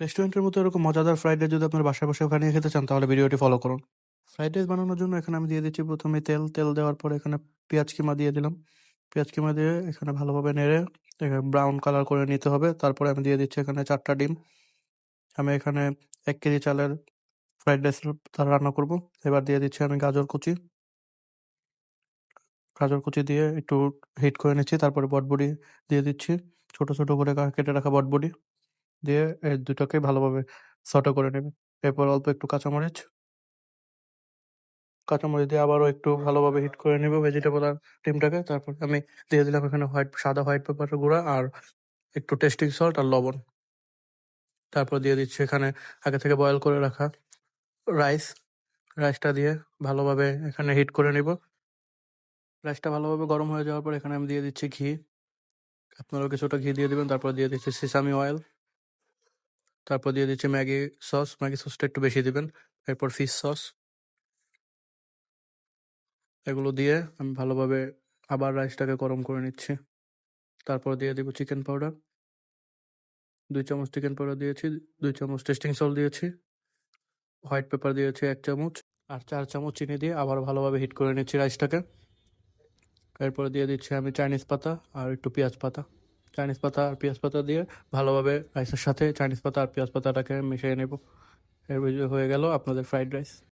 রেস্টুরেন্টের মতো এরকম মজাদার ফ্রাইড রাইস যদি আপনার বাসায় বসে বানিয়ে খেতে চান তাহলে ভিডিওটি ফলো করুন। ফ্রাইড রাইস বানানোর জন্য এখানে আমি দিয়ে দিচ্ছি প্রথমে তেল। তেল দেওয়ার পরে এখানে পেঁয়াজ কিমা দিয়ে দিলাম। পেঁয়াজ কিমা দিয়ে এখানে ভালোভাবে নেড়ে ব্রাউন কালার করে নিতে হবে। তারপরে আমি দিয়ে দিচ্ছি এখানে ৪ টা ডিম। আমি এখানে ১ কেজি চালের ফ্রাইড রাইস রান্না করব। এবার দিয়ে দিচ্ছি আমি গাজর কুচি। গাজর কুচি দিয়ে একটু হিট করে নিচ্ছি। তারপরে বটবড়ি দিয়ে দিচ্ছি। ছোট, ছোট করে কেটে রাখা বটবড়ি দিয়ে এই ২ টাকে ভালোভাবে সটে করে নেবে। এরপর অল্প একটু কাঁচামরিচ দিয়ে আবারও একটু ভালোভাবে হিট করে নিব ভেজিটেবল আর ডিমটাকে। তারপর আমি দিয়ে দিলাম এখানে সাদা হোয়াইট পেপারের গুঁড়া আর একটু টেস্টিং সল্ট আর লবণ। তারপর দিয়ে দিচ্ছি এখানে আগে থেকে বয়েল করে রাখা রাইস। রাইসটা দিয়ে ভালোভাবে এখানে হিট করে নিব। রাইসটা ভালোভাবে গরম হয়ে যাওয়ার পর এখানে আমি দিয়ে দিচ্ছি ঘি। আপনারাও কিছুটা ঘি দিয়ে দিবেন। তারপর দিয়ে দিচ্ছি সিসামি অয়েল। তারপর দিয়ে দিচ্ছি ম্যাগি সস। ম্যাগি সসটা একটু বেশি দিবেন। এরপর ফিশ সস। এগুলো দিয়ে আমি ভালোভাবে আবার রাইসটাকে গরম করে নিচ্ছি। তারপর দিয়ে দিব চিকেন পাউডার। ২ চামচ চিকেন পাউডার দিয়েছি, ২ চামচ টেস্টিং সল্ট দিয়েছি, হোয়াইট পেপার দিয়েছি ১ চামচ আর ৪ চামচ চিনি দিয়ে আবার ভালোভাবে হিট করে নিচ্ছি রাইসটাকে। এরপরে দিয়ে দিচ্ছি আমি চাইনিজ পাতা আর একটু পেঁয়াজ পাতা। চাইনিজ পাতা আর পেঁয়াজ পাতা দিয়ে ভালোভাবে রাইসের সাথে চাইনিজ পাতা আর পেঁয়াজ পাতাটাকে মিশিয়ে নেব। এর হয়ে গেল আপনাদের ফ্রাইড রাইস।